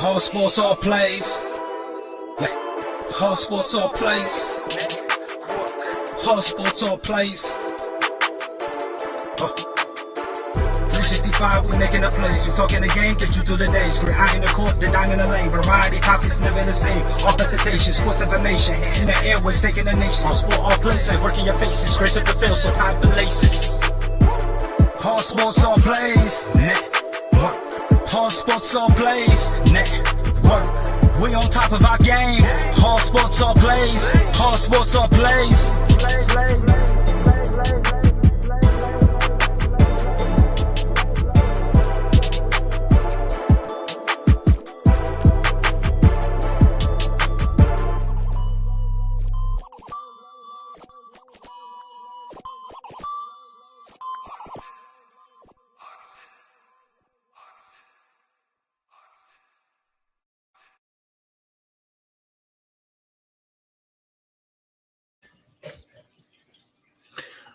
All sports, all plays. Yeah. All sports, all plays. All sports, all plays. 365, we making the plays. You talking the game, get you through the days. Great high in the court, the dime in the lane. Variety, topics, living the same. All presentation, sports information. In the airways, taking the nation. All sport, all plays, like working your faces. Grace up the field, so tie the laces. All sports, all plays. Network. All sports, all plays. Network. We on top of our game. All sports, all plays. All sports, all plays.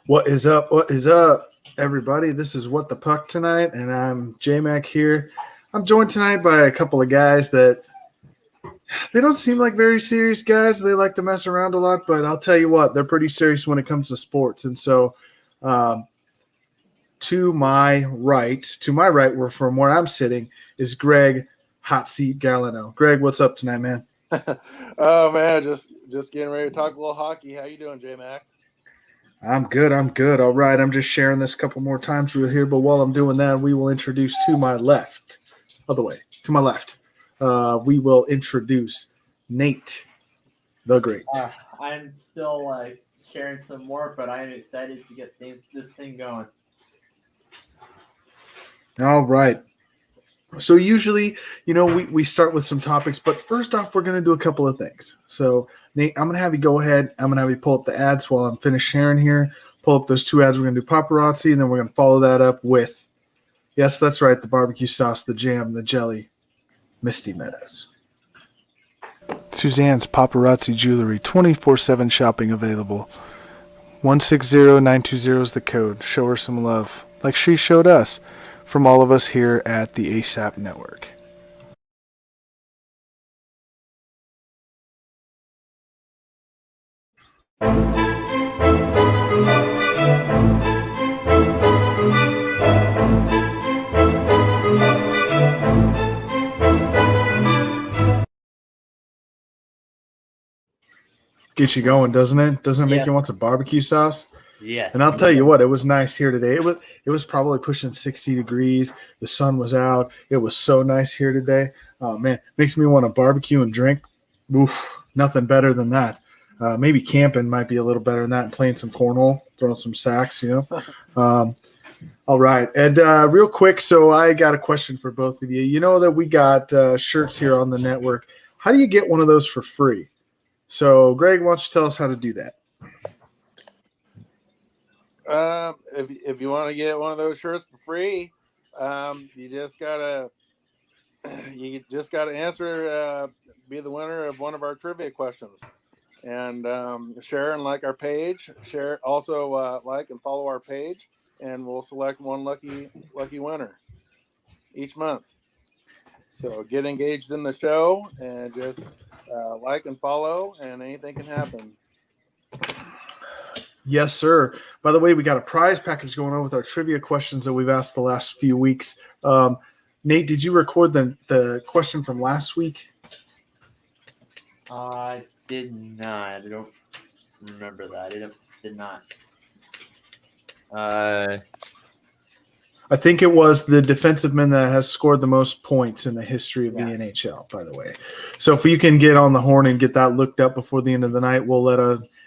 What is up? What is up, everybody? This is What the Puck tonight, and I'm J-Mac here. I'm joined tonight by a couple of guys that they don't seem like very serious guys. They like to mess around a lot, but I'll tell you what, they're pretty serious when it comes to sports. And so to my right, where from where I'm sitting, is Greg Hot Seat Galliano. Greg, what's up tonight, man? Oh, man, just getting ready to talk a little hockey. How you doing, J-Mac? I'm good. All right. I'm just sharing this a couple more times through here, but while I'm doing that, we will introduce to my left, we will introduce Nate the Great. I'm still sharing some more, but I am excited to get this thing going. All right. So usually, we start with some topics, but first off, we're going to do a couple of things. So Nate, I'm going to have you go ahead. I'm going to have you pull up the ads while I'm finished sharing here. Pull up those two ads. We're going to do paparazzi, and then we're going to follow that up with, yes, that's right, the barbecue sauce, the jam, the jelly, Misty Meadows. Suzanne's Paparazzi Jewelry, 24/7 shopping available. 160920 is the code. Show her some love, like she showed us, from all of us here at the ASAP Network. Gets you going, doesn't it? Doesn't it make you want some barbecue sauce? Yes. And I'll tell you what, it was nice here today. It was probably pushing 60 degrees. The sun was out. It was so nice here today. Oh man, makes me want to barbecue and drink. Oof, nothing better than that. Maybe camping might be a little better than that, and playing some cornhole, throwing some sacks, All right. And real quick, so I got a question for both of you. You know that we got shirts here on the network. How do you get one of those for free? So, Greg, why don't you tell us how to do that? If you want to get one of those shirts for free, you just gotta answer, be the winner of one of our trivia questions, and share and like our page. Share also like and follow our page, and we'll select one lucky winner each month. So get engaged in the show and just like and follow, and anything can happen. Yes, sir. By the way, we got a prize package going on with our trivia questions that we've asked the last few weeks. Nate, did you record the question from last week? I did not. I don't remember that. I did not. I think it was the defensive-man that has scored the most points in the history of the NHL, by the way. So if you can get on the horn and get that looked up before the end of the night, we'll let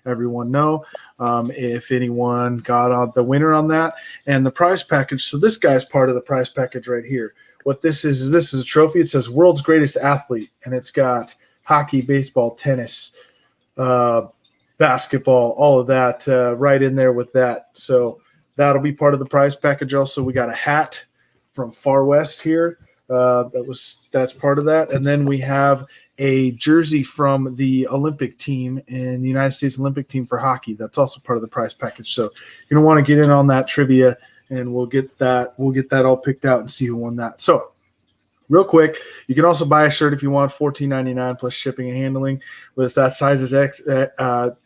everyone know if anyone got the winner on that. And the prize package, so this guy's part of the prize package right here. What this is a trophy. It says World's Greatest Athlete, and it's got hockey, baseball, tennis, basketball, all of that right in there with that. So that'll be part of the prize package. Also, we got a hat from Far West here. That's part of that. And then we have a jersey from the Olympic team and the United States Olympic team for hockey. That's also part of the prize package. So you're going to want to get in on that trivia, and we'll get that all picked out and see who won that. So Real quick, you can also buy a shirt if you want, $14.99 plus shipping and handling. With that sizes X,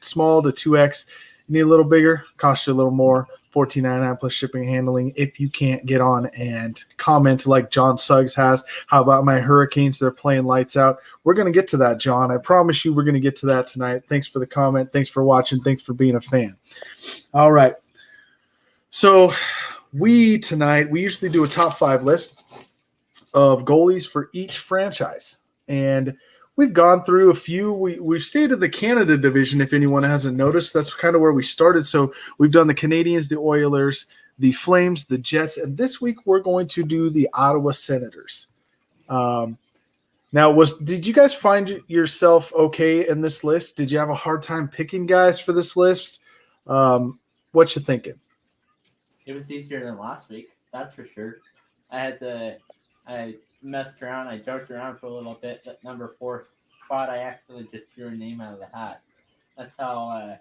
small to 2X, you need a little bigger, costs you a little more. $14.99 plus shipping and handling. If you can't get on and comment like John Suggs has, how about my Hurricanes? They're playing lights out. We're going to get to that, John. I promise you we're going to get to that tonight. Thanks for the comment. Thanks for watching. Thanks for being a fan. All right. So we usually do a top 5 list of goalies for each franchise. And we've gone through a few. We've stayed in the Canada division, if anyone hasn't noticed. That's kind of where we started. So we've done the Canadiens, the Oilers, the Flames, the Jets, and this week we're going to do the Ottawa Senators. Now, did you guys find yourself okay in this list? Did you have a hard time picking guys for this list? What you thinking? It was easier than last week, that's for sure. I messed around, I joked around for a little bit. That number 4 spot, I actually just drew a name out of the hat. That's how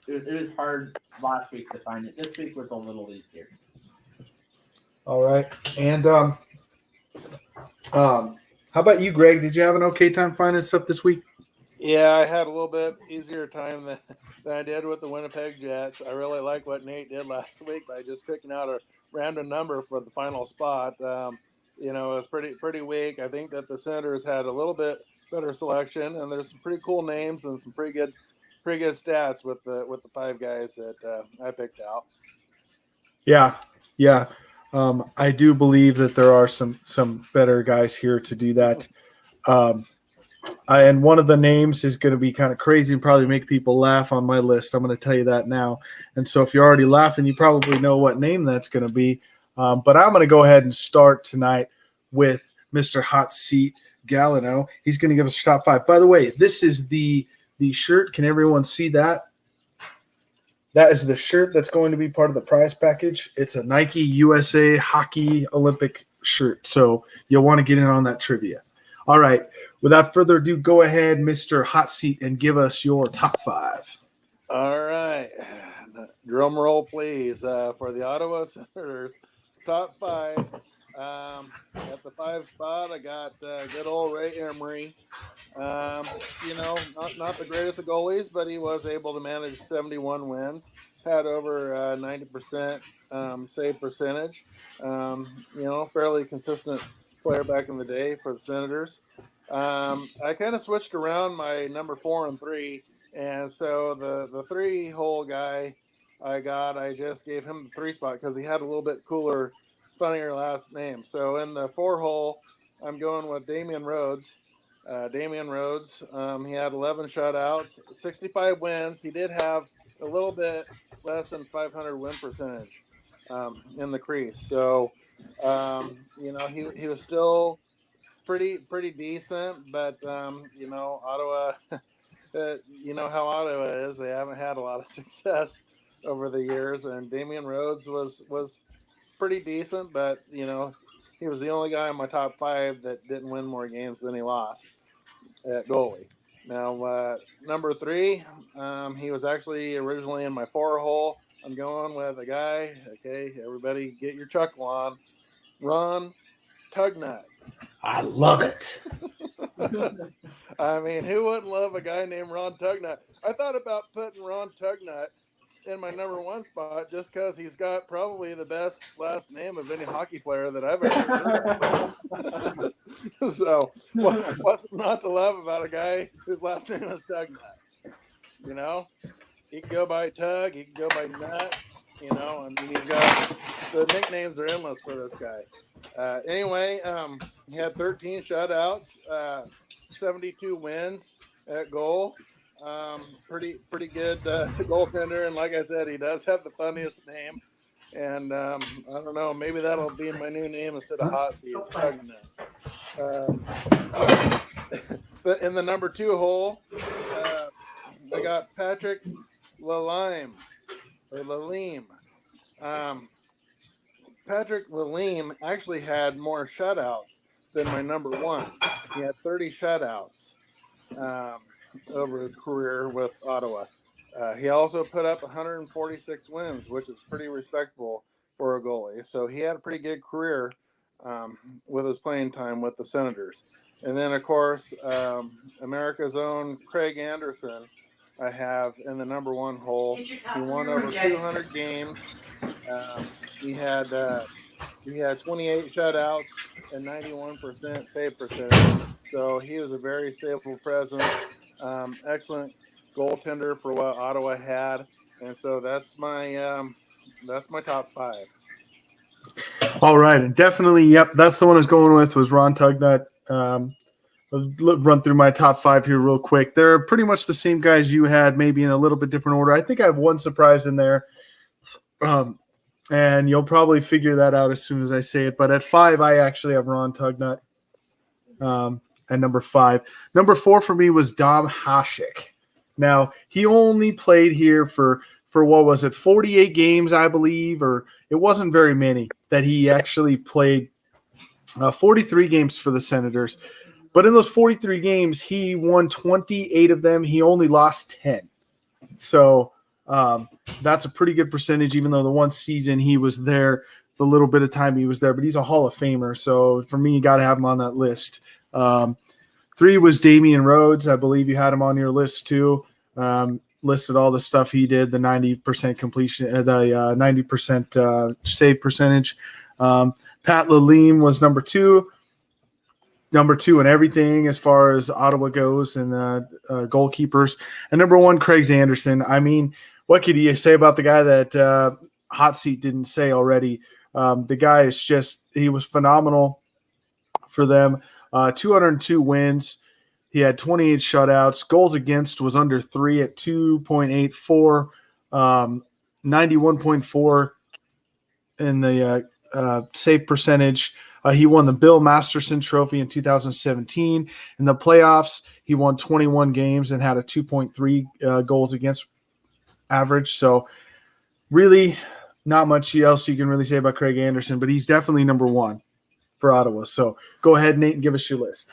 it was hard last week to find it. This week was a little easier. All right. And how about you, Greg? Did you have an okay time finding stuff this week? Yeah, I had a little bit easier time than I did with the Winnipeg Jets. I really like what Nate did last week by just picking out a random number for the final spot. It was pretty weak. I think that the Senators had a little bit better selection, and there's some pretty cool names and some pretty good stats with the 5 guys that I picked out. Yeah. I do believe that there are some better guys here to do that. And one of the names is going to be kind of crazy and probably make people laugh on my list. I'm going to tell you that now. And so if you're already laughing, you probably know what name that's going to be. But I'm going to go ahead and start tonight with Mr. Hot Seat Gallino. He's going to give us a top 5. By the way, this is the shirt. Can everyone see that? That is the shirt that's going to be part of the prize package. It's a Nike USA Hockey Olympic shirt. So you'll want to get in on that trivia. All right. Without further ado, go ahead, Mr. Hot Seat, and give us your top 5. All right. Drum roll, please, for the Ottawa Senators. Top 5. At the 5 spot, I got good old Ray Emery. Not the greatest of goalies, but he was able to manage 71 wins, had over 90% save percentage. Fairly consistent player back in the day for the Senators. I kind of switched around my number 4 and 3, and so the 3-hole guy I just gave him the 3 spot because he had a little bit cooler, funnier last name. So in the 4-hole, I'm going with Damian Rhodes. He had 11 shutouts, 65 wins. He did have a little bit less than 500 win percentage in the crease. So, he was still pretty decent, but Ottawa, you know how Ottawa is. They haven't had a lot of success over the years, and Damian Rhodes was pretty decent, but he was the only guy in my top 5 that didn't win more games than he lost at goalie. Now, number 3, he was actually originally in my 4-hole. I'm going with a guy. Okay, everybody, get your chuckle on. Ron Tugnutt. I love it. I mean, who wouldn't love a guy named Ron Tugnutt? I thought about putting Ron Tugnutt in my number 1 spot just because he's got probably the best last name of any hockey player that I've ever heard of. So, what's not to love about a guy whose last name is Tugnutt? He can go by Tug, he can go by Nut. He's got the nicknames are endless for this guy. Anyway, he had 13 shutouts, 72 wins at goal. Pretty good goaltender, and like I said, he does have the funniest name. And I don't know, maybe that'll be my new name instead of Hot Seat. But in the number 2 hole, I got Patrick Lalime. Patrick Lalime actually had more shutouts than my number 1. He had 30 shutouts over his career with Ottawa. He also put up 146 wins, which is pretty respectable for a goalie. So he had a pretty good career with his playing time with the Senators. And then, of course, America's own Craig Anderson, I have in the number one hole. He won over 200 games. He had 28 shutouts and 91% save percentage. So he was a very stable presence. Excellent goaltender for what Ottawa had, and so that's my top 5. All right, and definitely, yep, that's the one I was going with, was Ron Tugnut. I'll run through my top 5 here real quick. They're pretty much the same guys you had, maybe in a little bit different order. I think I have one surprise in there, and you'll probably figure that out as soon as I say it. But at 5, I actually have Ron Tugnut at number 5. Number 4 for me was Dom Hasek. Now, he only played here for what was it, 48 games, I believe, or it wasn't very many that he actually played. 43 games for the Senators. But in those 43 games, he won 28 of them. He only lost 10. So that's a pretty good percentage, even though the one season he was there, the little bit of time he was there. But he's a Hall of Famer. So for me, you got to have him on that list. 3 was Damian Rhodes. I believe you had him on your list too. Listed all the stuff he did, the 90% completion, the 90% save percentage. Pat Lalime was number 2 in everything as far as Ottawa goes, and goalkeepers. And number 1, Craig Anderson. I mean, what could you say about the guy that Hot Seat didn't say already? The guy is just, he was phenomenal for them. 202 wins. He had 28 shutouts. Goals against was under 3 at 2.84, 91.4 in the save percentage. He won the Bill Masterson Trophy in 2017. In the playoffs, he won 21 games and had a 2.3 goals against average. So really not much else you can really say about Craig Anderson, but he's definitely number 1 for Ottawa. So go ahead, Nate, and give us your list.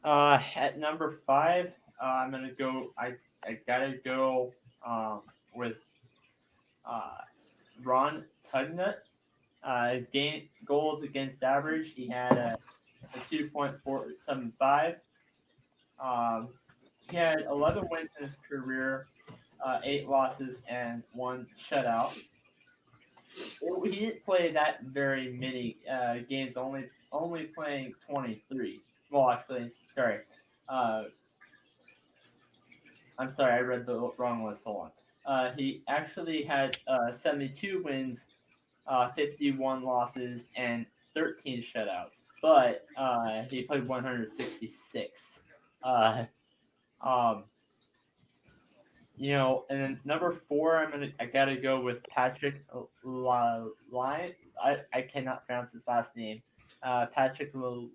At number 5, I'm gonna go. I gotta go with Ron Tugnut. Goals against average, he had a 2.475. He had 11 wins in his career, 8 losses, and 1 shutout. He didn't play that very many games, only playing 23. Well, actually, sorry. I'm sorry, I read the wrong list. Hold on. He actually had 72 wins, 51 losses, and 13 shutouts. But he played 166. And then number 4, I gotta go with Patrick Lalime. I cannot pronounce his last name. Patrick Lalime.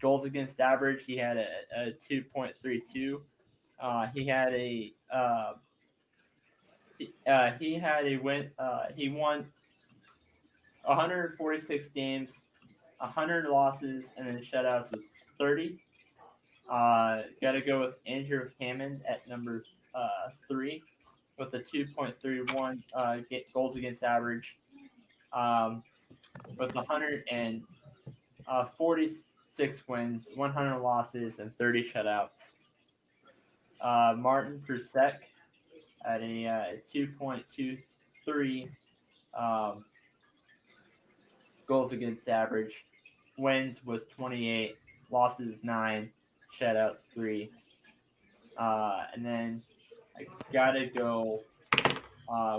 Goals against average, he had a 2.32. He won 146 games, 100 losses, and then shutouts was 30. Gotta go with Andrew Hammond at number 3 with a 2.31 goals against average, with 146 wins, 100 losses, and 30 shutouts. Martin Prusek at a 2.23 goals against average. Wins was 28, losses 9, shutouts 3. And then I gotta go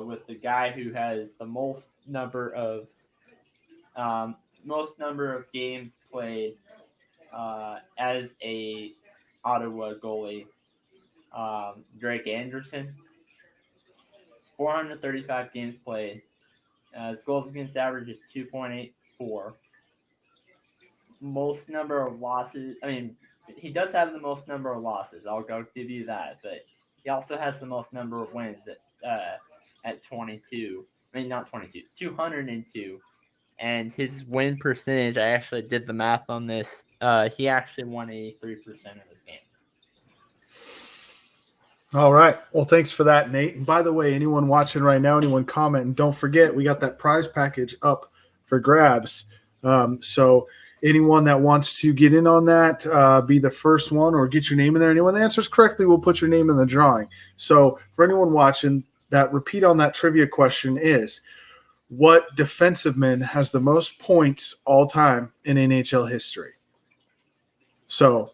with the guy who has the most number of games played as a Ottawa goalie, Drake Anderson. 435 games played. His goals against average is 2.84. Most number of losses. I mean, he does have the most number of losses. I'll give you that. But he also has the most number of wins at 22. I mean, not 22. 202. And his win percentage, I actually did the math on this. He actually won 83% of his games. All right. Well, thanks for that, Nate. And by the way, anyone watching right now, anyone commenting, don't forget we got that prize package up for grabs. So anyone that wants to get in on that, be the first one or get your name in there. Anyone that answers correctly will put your name in the drawing. So for anyone watching, that repeat on that trivia question is, what defensive man has the most points all time in NHL history? So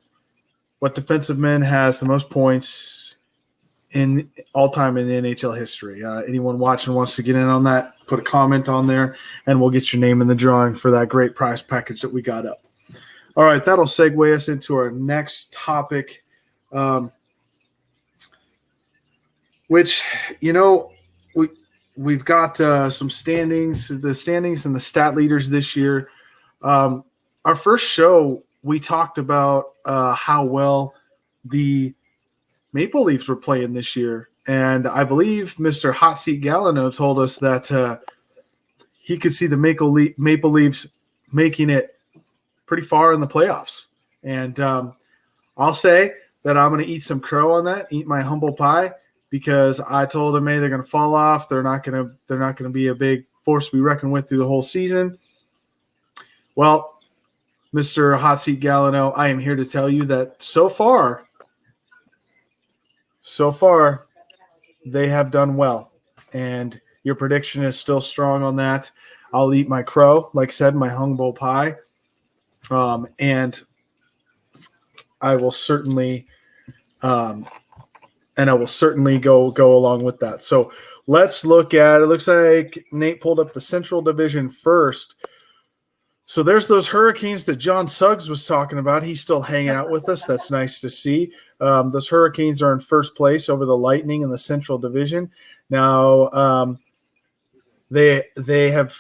what defensive man has the most points in all time in the NHL history? Anyone watching wants to get in on that, put a comment on there, and we'll get your name in the drawing for that great prize package that we got up. All right, that'll segue us into our next topic, which, we've got some standings, the standings and the stat leaders this year. Our first show, we talked about how well the Maple Leafs were playing this year. And I believe Mr. Hot Seat Galliano told us that he could see the Maple Leafs making it pretty far in the playoffs. And I'll say that I'm going to eat some crow on that, eat my humble pie, because I told him, hey, they're going to fall off. They're not going to be a big force to be reckoned with through the whole season. Well, Mr. Hot Seat Galliano, I am here to tell you that so far, they have done well. And your prediction is still strong on that. I'll eat my crow, like I said, my humble pie. And I will certainly go along with that. So let's look at it. Looks like Nate pulled up the Central Division first. So there's those Hurricanes that John Suggs was talking about. He's still hanging out with us. That's nice to see. Those Hurricanes are in first place over the Lightning in the Central Division. Now they have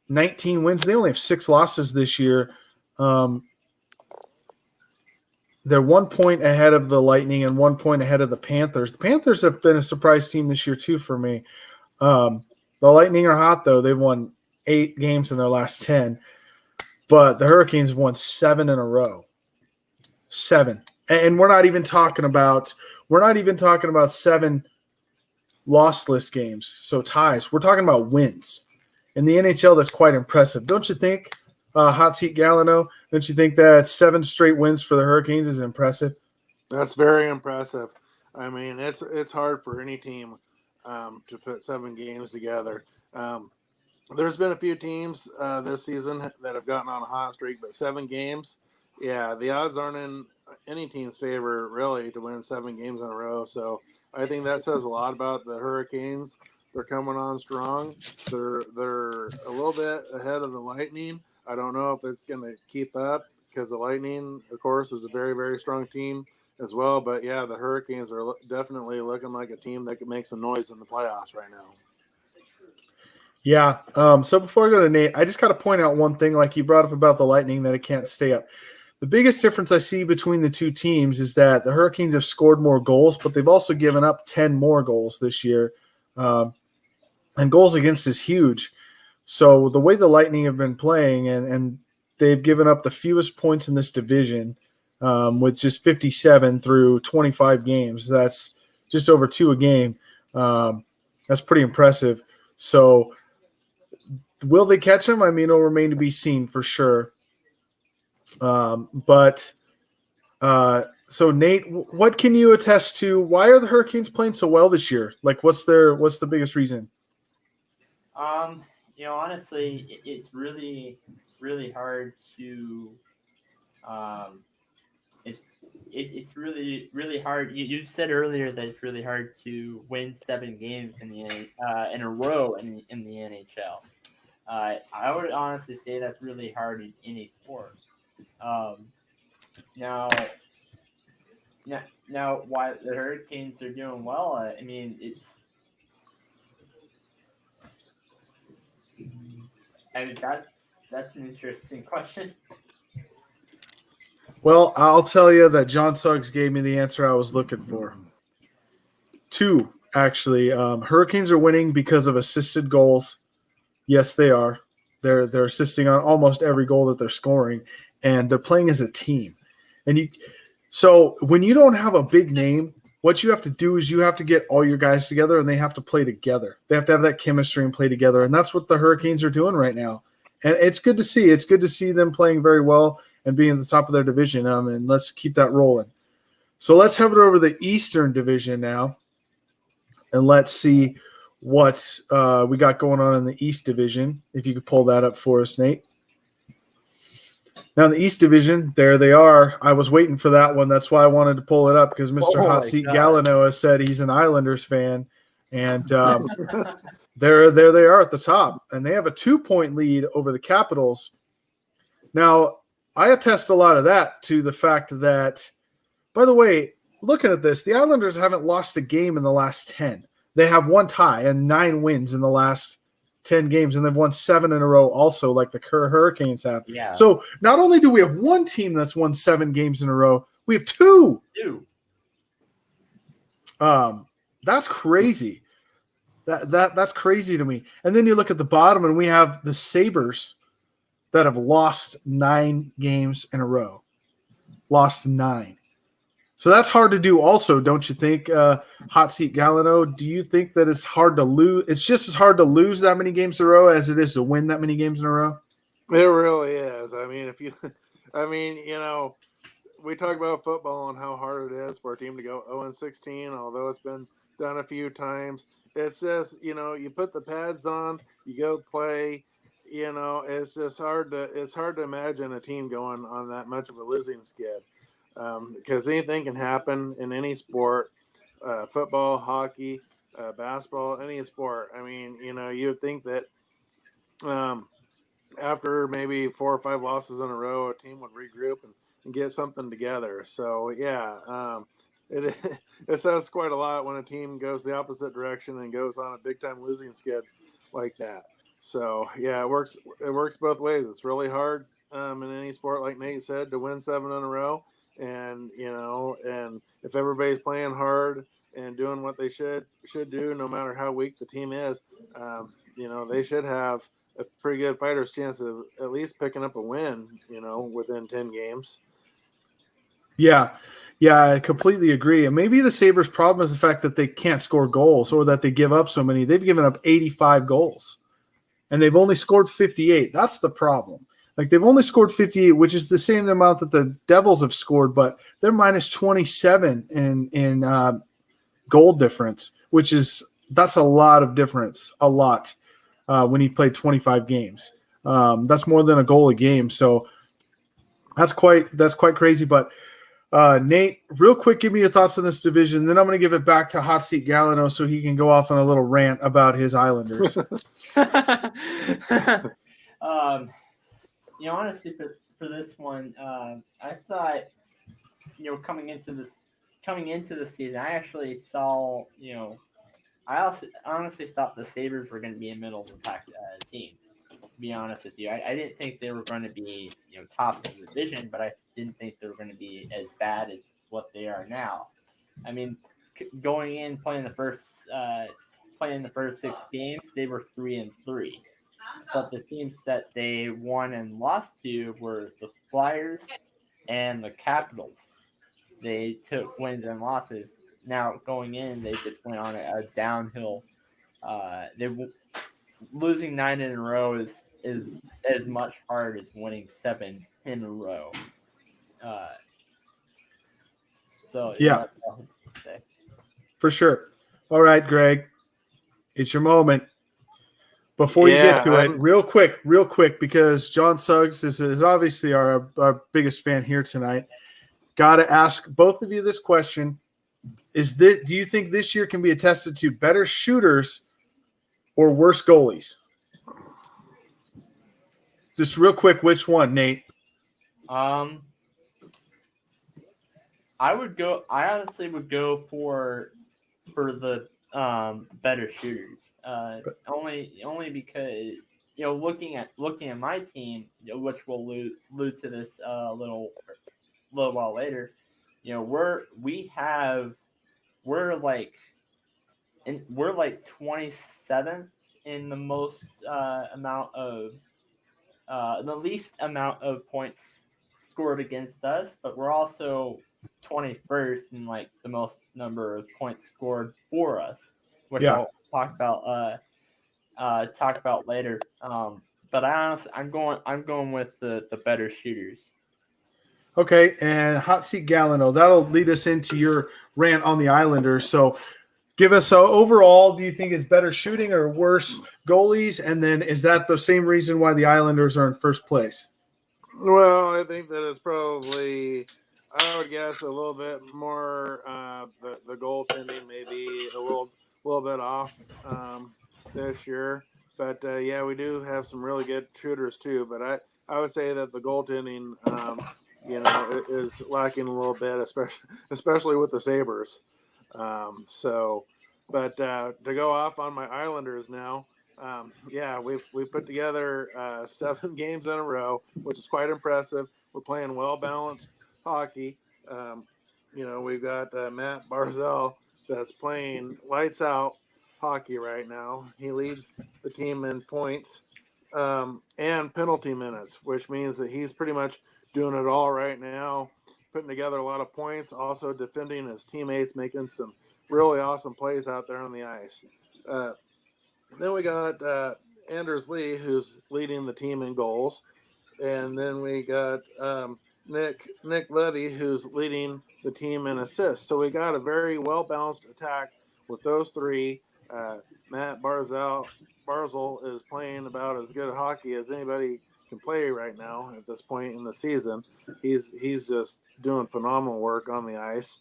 19 wins. They only have 6 losses this year. They're 1 point ahead of the Lightning and 1 point ahead of the Panthers. The Panthers have been a surprise team this year too for me. The Lightning are hot, though. They've won 8 games in their last 10. But the Hurricanes have won 7 in a row. 7. And we're not even talking about 7 lossless games, so ties. We're talking about wins. In the NHL, that's quite impressive. Don't you think, Hot Seat Galliano? Don't you think that 7 straight wins for the Hurricanes is impressive? That's very impressive. I mean, it's hard for any team to put 7 games together. There's been a few teams this season that have gotten on a hot streak, but 7 games, yeah, the odds aren't in any team's favor, really, to win 7 games in a row. So I think that says a lot about the Hurricanes. They're coming on strong. They're a little bit ahead of the Lightning. I don't know if it's going to keep up because the Lightning, of course, is a very, very strong team as well. But, yeah, the Hurricanes are definitely looking like a team that can make some noise in the playoffs right now. Yeah. So before I go to Nate, I just got to point out one thing, like you brought up about the Lightning, that it can't stay up. The biggest difference I see between the two teams is that the Hurricanes have scored more goals, but they've also given up 10 more goals this year. And goals against is huge. So the way the Lightning have been playing, and they've given up the fewest points in this division, with just 57 through 25 games. That's just over 2 a game. That's pretty impressive. So will they catch them? I mean, it'll remain to be seen for sure. So Nate, what can you attest to? Why are the Hurricanes playing so well this year? Like, what's the biggest reason? Honestly, it's really, really hard to, it's really, really hard. You said earlier that it's really hard to win 7 games in a row in the NHL. I would honestly say that's really hard in any sport. Now, why the Hurricanes are doing well? I mean, that's an interesting question. Well, I'll tell you that John Suggs gave me the answer I was looking for. 2, actually. Hurricanes are winning because of assisted goals. Yes, they are. They're assisting on almost every goal that they're scoring, and they're playing as a team. So when you don't have a big name what you have to do is you have to get all your guys together and they have to play together. They have to have that chemistry and play together. And that's what the Hurricanes are doing right now. And it's good to see. It's good to see them playing very well and being at the top of their division. And let's keep that rolling. So let's head over to the Eastern Division now. And let's see what we got going on in the East Division. If you could pull that up for us, Nate. Now in the East Division, there they are. I was waiting for that one. That's why I wanted to pull it up because Mr. Hot Seat Galliano has said he's an Islanders fan. And there they are at the top. And they have a 2-point lead over the Capitals. Now, I attest a lot of that to the fact that, by the way, looking at this, the Islanders haven't lost a game in the last 10. They have 1 tie and 9 wins in the last 10 games, and they've won 7 in a row also, like the Hurricanes have. Yeah. So not only do we have one team that's won 7 games in a row, we have 2. That's crazy. That's crazy to me. And then you look at the bottom, and we have the Sabres that have lost 9 games in a row. Lost 9. So that's hard to do also, don't you think, Hot Seat Galliano? Do you think that it's hard to lose? It's just as hard to lose that many games in a row as it is to win that many games in a row? It really is. I mean, we talk about football and how hard it is for a team to go 0-16, although it's been done a few times. It's just, you put the pads on, you go play, it's just hard to imagine a team going on that much of a losing skid. Because anything can happen in any sport, football, hockey, basketball, any sport. I mean, you would think that after maybe 4 or 5 losses in a row, a team would regroup and get something together. So, yeah, it says quite a lot when a team goes the opposite direction and goes on a big-time losing skid like that. So, yeah, it works both ways. It's really hard in any sport, like Nate said, to win 7 in a row. And and if everybody's playing hard and doing what they should do, no matter how weak the team is, they should have a pretty good fighter's chance of at least picking up a win, within 10 games. Yeah, I completely agree. And maybe the Sabres' problem is the fact that they can't score goals or that they give up so many. They've given up 85 goals, and they've only scored 58. That's the problem. Like, they've only scored 58, which is the same amount that the Devils have scored, but they're minus 27 in goal difference, that's a lot of difference, a lot, when he played 25 games. That's more than a goal a game, so that's quite crazy. But Nate, real quick, give me your thoughts on this division. Then I'm going to give it back to Hot Seat Galliano so he can go off on a little rant about his Islanders. Honestly, for this one, I thought, coming into the season, I actually saw, I honestly thought the Sabres were going to be a middle of the pack team. To be honest with you, I didn't think they were going to be, top of the division, but I didn't think they were going to be as bad as what they are now. I mean, going in playing the first 6 games, they were 3-3. But the teams that they won and lost to were the Flyers and the Capitals. They took wins and losses. Now, going in, they just went on a downhill. Losing 9 in a row is as much hard as winning 7 in a row. Yeah, that's all I have to say. For sure. All right, Greg, it's your moment. Before you get to it, real quick, because John Suggs is obviously our biggest fan here tonight. Got to ask both of you this question: do you think this year can be attested to better shooters or worse goalies? Just real quick, which one, Nate? I honestly would go for the better shooters. Only because looking at my team, which we'll allude to this a little while later. We're like 27th in the most amount of the least amount of points scored against us, but we're also 21st in like the most number of points scored for us, which Yeah. I'll talk about later. But I'm going with the better shooters. Okay, and Hot Seat Galliano, that'll lead us into your rant on the Islanders. So give us overall, do you think it's better shooting or worse goalies? And then is that the same reason why the Islanders are in first place? Well, I think that it's probably, I would guess, a little bit more the goaltending maybe a little bit off this year. But yeah, we do have some really good shooters too. But I would say that the goaltending, is lacking a little bit, especially with the Sabres. But to go off on my Islanders now. Yeah, we've put together 7 games in a row, which is quite impressive. We're playing well-balanced hockey. We've got Matt Barzal that's playing lights out hockey right now. He leads the team in points and penalty minutes, which means that he's pretty much doing it all right now, putting together a lot of points, also defending his teammates, making some really awesome plays out there on the ice. Then we got Anders Lee, who's leading the team in goals. And then we got Nick Leddy, who's leading the team in assists. So we got a very well-balanced attack with those three. Matt Barzal is playing about as good hockey as anybody can play right now at this point in the season. He's just doing phenomenal work on the ice.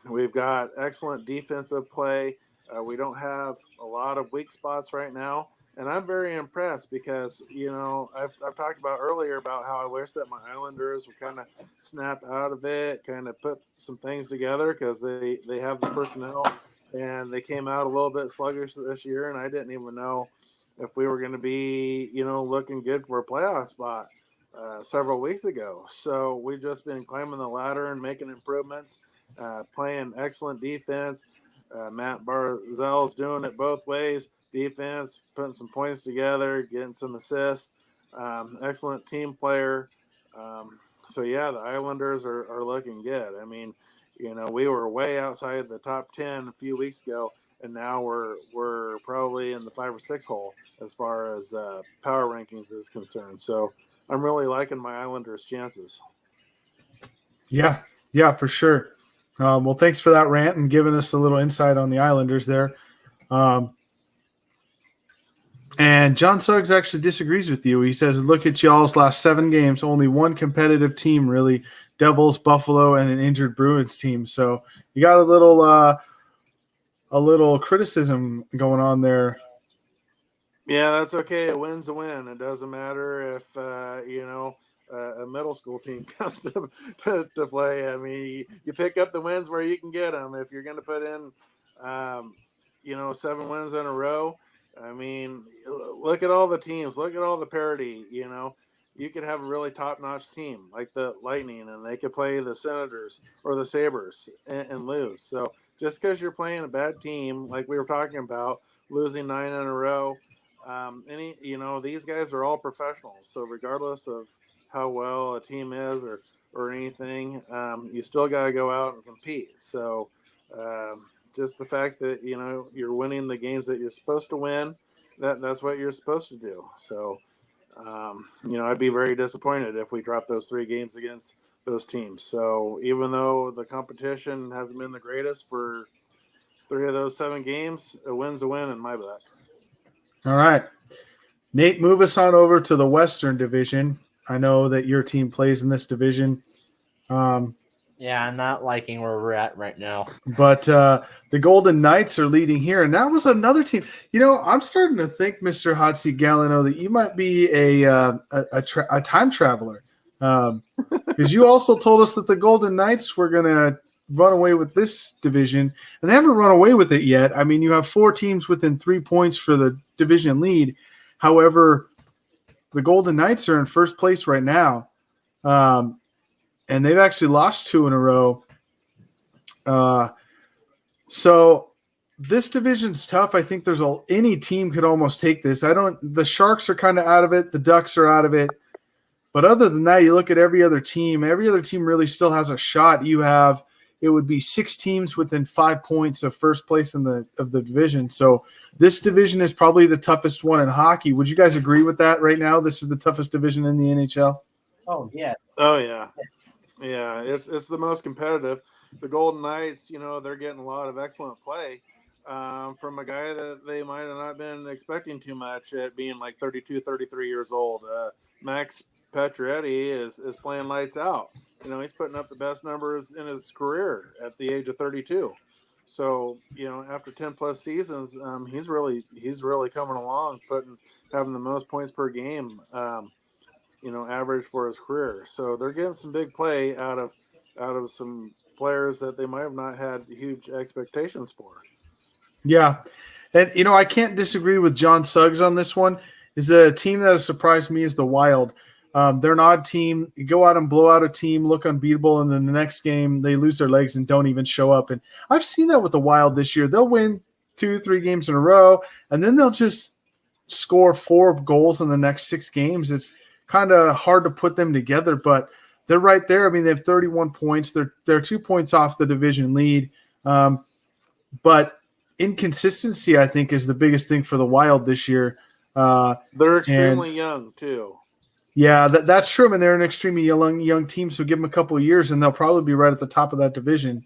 We've got excellent defensive play. We don't have a lot of weak spots right now. And I'm very impressed because, I've talked about earlier about how I wish that my Islanders were kind of snapped out of it, kind of put some things together because they have the personnel and they came out a little bit sluggish this year. And I didn't even know if we were going to be, looking good for a playoff spot several weeks ago. So we've just been climbing the ladder and making improvements, playing excellent defense. Matt Barzal's doing it both ways. Defense, putting some points together, getting some assists. Excellent team player. So, yeah, the Islanders are looking good. I mean, we were way outside the top 10 a few weeks ago, and now we're probably in the 5 or 6 hole as far as power rankings is concerned. So I'm really liking my Islanders' chances. Yeah, for sure. Well, thanks for that rant and giving us a little insight on the Islanders there. And John Suggs actually disagrees with you. He says, look at y'all's last 7 games, only one competitive team, really, Devils, Buffalo, and an injured Bruins team. So you got a little criticism going on there. Yeah, that's okay. A win's a win. It doesn't matter if, a middle school team comes to play. I mean, you pick up the wins where you can get them. If you're going to put in, 7 wins in a row, I mean, look at all the teams. Look at all the parity. You could have a really top-notch team like the Lightning, and they could play the Senators or the Sabres and lose. So just because you're playing a bad team, like we were talking about, losing 9 in a row, these guys are all professionals. So regardless of how well a team is or anything, you still got to go out and compete. So just the fact that, you're winning the games that you're supposed to win, that's what you're supposed to do. So, I'd be very disappointed if we dropped those 3 games against those teams. So even though the competition hasn't been the greatest for 3 of those 7 games, a win's a win in my book. All right. Nate, move us on over to the Western Division. I know that your team plays in this division. Yeah, I'm not liking where we're at right now. But the Golden Knights are leading here, and that was another team. I'm starting to think, Mr. Hot Seat Galliano, that you might be a time traveler, because you also told us that the Golden Knights were going to run away with this division, and they haven't run away with it yet. I mean, you have 4 teams within 3 points for the division lead. However, the Golden Knights are in first place right now. And they've actually lost 2 in a row. So this division's tough. I think any team could almost take this. The Sharks are kind of out of it. The Ducks are out of it. But other than that, you look at every other team really still has a shot. It would be 6 teams within 5 points of first place of the division. So this division is probably the toughest one in hockey. Would you guys agree with that right now? This is the toughest division in the NHL? Oh, yes. Oh yeah, Yes. yeah. It's the most competitive. The Golden Knights, they're getting a lot of excellent play from a guy that they might have not been expecting too much at being like 32, 33 years old. Max Pacioretty is playing lights out. He's putting up the best numbers in his career at the age of 32. So, after 10 plus seasons, he's really coming along, having the most points per game, average for his career. So they're getting some big play out of some players that they might have not had huge expectations for. Yeah. And, I can't disagree with John Suggs on this one. Is the team that has surprised me is the Wild. They're an odd team. You go out and blow out a team, look unbeatable, and then the next game they lose their legs and don't even show up. And I've seen that with the Wild this year. They'll win 2-3 games in a row, and then they'll just score 4 goals in the next 6 games. It's kind of hard to put them together, but they're right there. I mean, they have 31 points. They're 2 points off the division lead. But inconsistency, I think, is the biggest thing for the Wild this year. They're extremely young, too. Yeah, that's true. I mean, they're an extremely young team, so give them a couple of years, and they'll probably be right at the top of that division.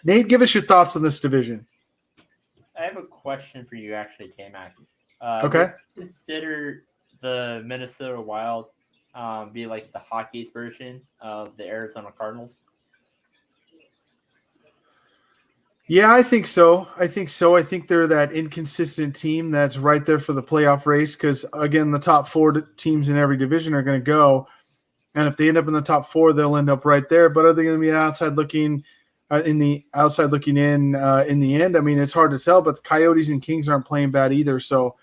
Nate, give us your thoughts on this division. I have a question for you, actually, K-Mac. Okay. Would you consider the Minnesota Wild be like the hockey's version of the Arizona Cardinals? Yeah, I think so. I think they're that inconsistent team that's right there for the playoff race because, again, the top 4 teams in every division are going to go. And if they end up in the top 4, they'll end up right there. But are they going to be outside looking in the end? I mean, it's hard to tell, but the Coyotes and Kings aren't playing bad either. So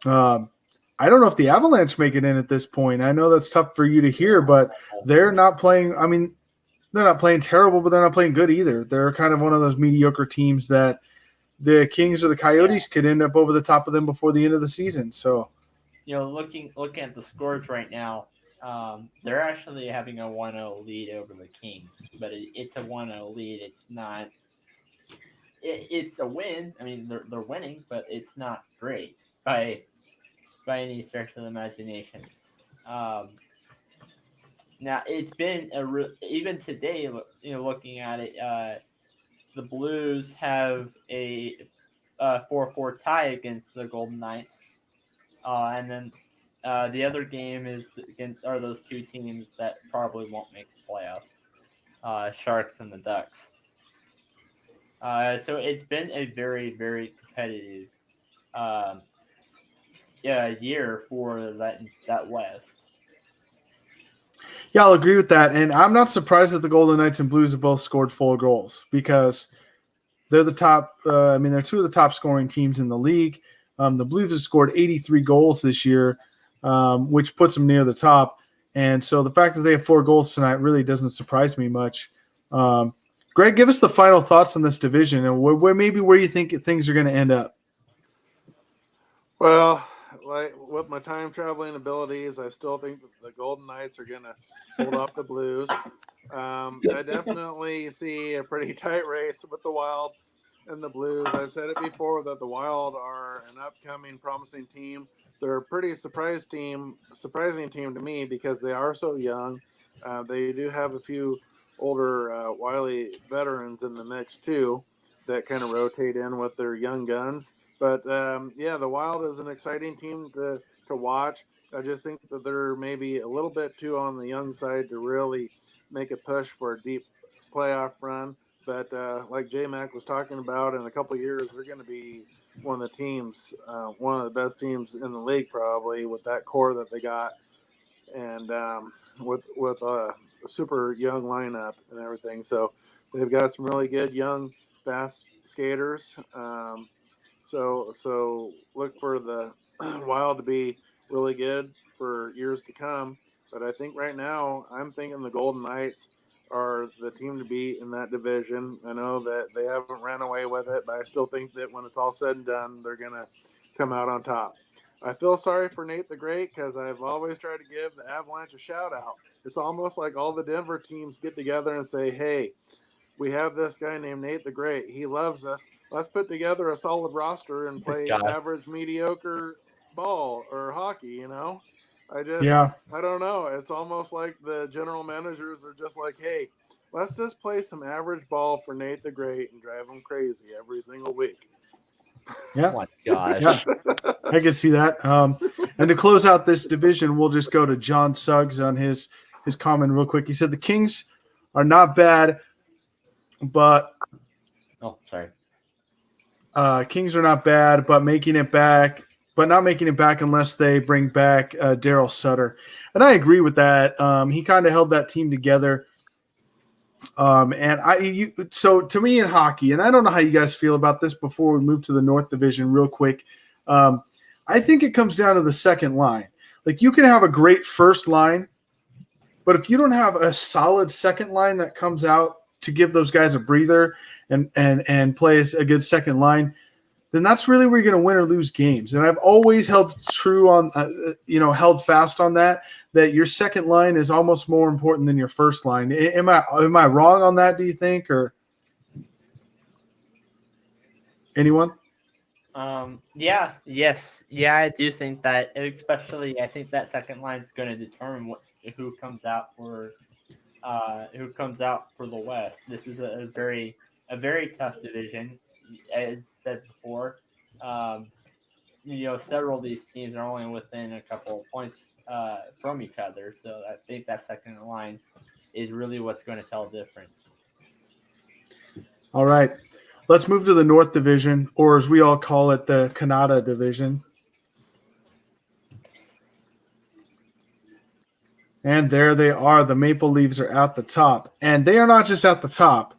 I don't know if the Avalanche make it in at this point. I know that's tough for you to hear, but they're not playing – I mean, they're not playing terrible, but they're not playing good either. They're kind of one of those mediocre teams that the Kings or the Coyotes could end up over the top of them before the end of the season. So, looking at the scores right now, they're actually having a 1-0 lead over the Kings, but it's a 1-0 lead. It's not. It's a win. I mean, they're winning, but it's not great by any stretch of the imagination. Now it's been even today. Looking at it, the Blues have a 4-4 tie against the Golden Knights, and then the other game are those 2 teams that probably won't make the playoffs, Sharks and the Ducks. So it's been a very, very competitive year for that West. yeah, I'll agree with that. And I'm not surprised that the Golden Knights and Blues have both scored 4 goals because they're the top they're 2 of the top scoring teams in the league. The Blues have scored 83 goals this year, which puts them near the top. And so the fact that they have 4 goals tonight really doesn't surprise me much. Greg, give us the final thoughts on this division and where you think things are going to end up. Well, like with my time traveling abilities, I still think that the Golden Knights are going to hold off the Blues. I definitely see a pretty tight race with the Wild and the Blues. I've said it before that the Wild are an upcoming promising team. They're a pretty surprising team to me because they are so young. They do have a few older, wily veterans in the mix too that kind of rotate in with their young guns. But the Wild is an exciting team to watch. I just think that they're maybe a little bit too on the young side to really make a push for a deep playoff run. But like J-Mac was talking about, in a couple of years, they're going to be one of the teams, one of the best teams in the league probably with that core that they got. And with a super young lineup and everything. So they've got some really good young, fast skaters. So look for the Wild to be really good for years to come. But I think right now, I'm thinking the Golden Knights are the team to beat in that division. I know that they haven't ran away with it, but I still think that when it's all said and done, they're going to come out on top. I feel sorry for Nate the Great because I've always tried to give the Avalanche a shout out. It's almost like all the Denver teams get together and say, hey, we have this guy named Nate the Great. He loves us. Let's put together a solid roster and play God. average, mediocre ball or hockey, I don't know. It's almost like the general managers are just like, hey, let's just play some average ball for Nate the Great and drive him crazy every single week. Yeah. Oh my gosh. Yeah, I can see that. And to close out this division, we'll just go to John Suggs on his comment real quick. He said the Kings are not bad, but Sorry. Kings are not bad, but not making it back unless they bring back Daryl Sutter. And I agree with that. He kind of held that team together. So to me in hockey, and I don't know how you guys feel about this before we move to the North Division real quick. I think it comes down to the second line. Like you can have a great first line, but if you don't have a solid second line that comes out to give those guys a breather and plays a good second line, then that's really where you're going to win or lose games. And I've always held true on, held fast on that your second line is almost more important than your first line. Am I wrong on that, do you think, or anyone? Yeah, I do think that, especially I think that second line is going to determine who comes out for the West. This is a very tough division, as said before. Several of these teams are only within a couple of points from each other, so I think that second line is really what's going to tell the difference. All right. Let's move to the North Division, or as we all call it, the Canada Division. And there they are. The Maple Leafs are at the top. And they are not just at the top.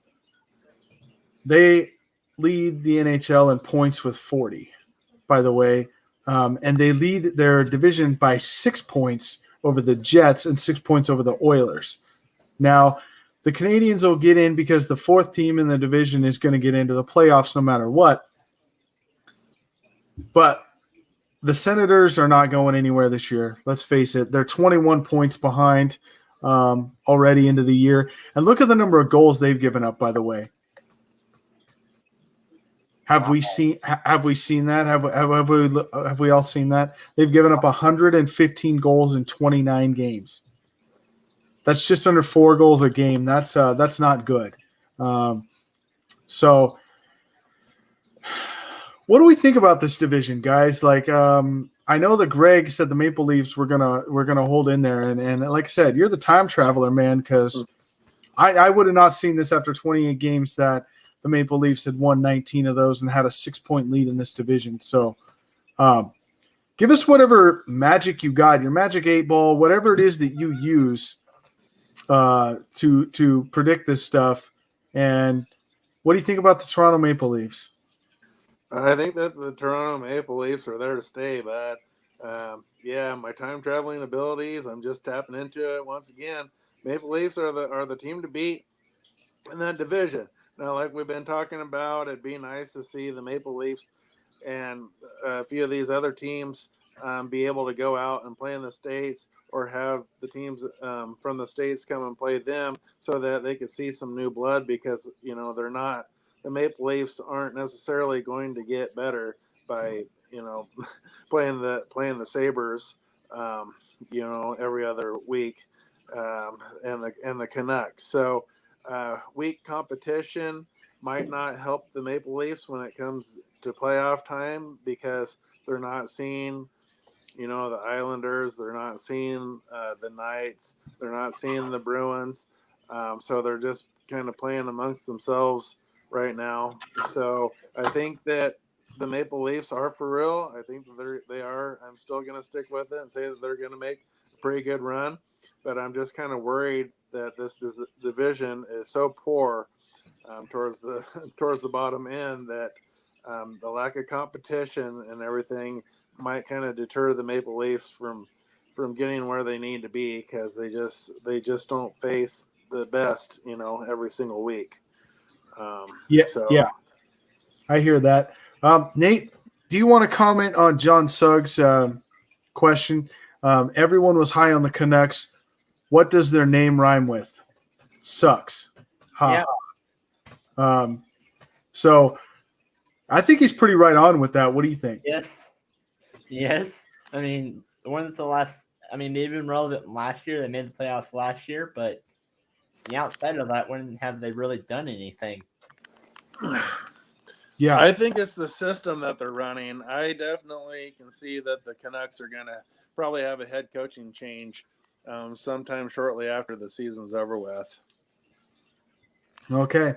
They lead the NHL in points with 40, by the way. And they lead their division by 6 points over the Jets and 6 points over the Oilers. Now, the Canadians will get in because the fourth team in the division is going to get into the playoffs no matter what. But the Senators are not going anywhere this year. Let's face it. They're 21 points behind already into the year. And look at the number of goals they've given up, by the way. Have we seen that? Have we all seen that? They've given up 115 goals in 29 games. That's just under 4 goals a game. That's not good. So what do we think about this division, guys? Like, I know that Greg said the Maple Leafs were gonna hold in there, and like I said, you're the time traveler, man, because I would have not seen this after 28 games that the Maple Leafs had won 19 of those and had a 6-point lead in this division. So give us whatever magic you got, your magic 8-ball, whatever it is that you use to predict this stuff. And what do you think about the Toronto Maple Leafs? I think that the Toronto Maple Leafs are there to stay, but my time traveling abilities, I'm just tapping into it once again. Maple Leafs are the team to beat in that division. Now, like we've been talking about, it'd be nice to see the Maple Leafs and a few of these other teams be able to go out and play in the States, or have the teams from the States come and play them so that they could see some new blood, because, the Maple Leafs aren't necessarily going to get better by, playing the Sabres, every other week, and the Canucks. So weak competition might not help the Maple Leafs when it comes to playoff time, because they're not seeing, the Islanders, they're not seeing the Knights, they're not seeing the Bruins. So they're just kind of playing amongst themselves right now. So I think that the Maple Leafs are for real. I think that they are. I'm still going to stick with it and say that they're going to make a pretty good run. But I'm just kind of worried that this division is so poor towards the bottom end that the lack of competition and everything might kind of deter the Maple Leafs from getting where they need to be, because they just don't face the best, every single week. Yeah, I hear that. Nate, do you want to comment on John Suggs' question? Everyone was high on the Canucks. What does their name rhyme with? Sucks. Ha. Yeah. So I think he's pretty right on with that. What do you think? Yes. I mean, they've been relevant last year. They made the playoffs last year, but outside of that, when have they really done anything? Yeah. I think it's the system that they're running. I definitely can see that the Canucks are going to probably have a head coaching change sometime shortly after the season's over with. Okay.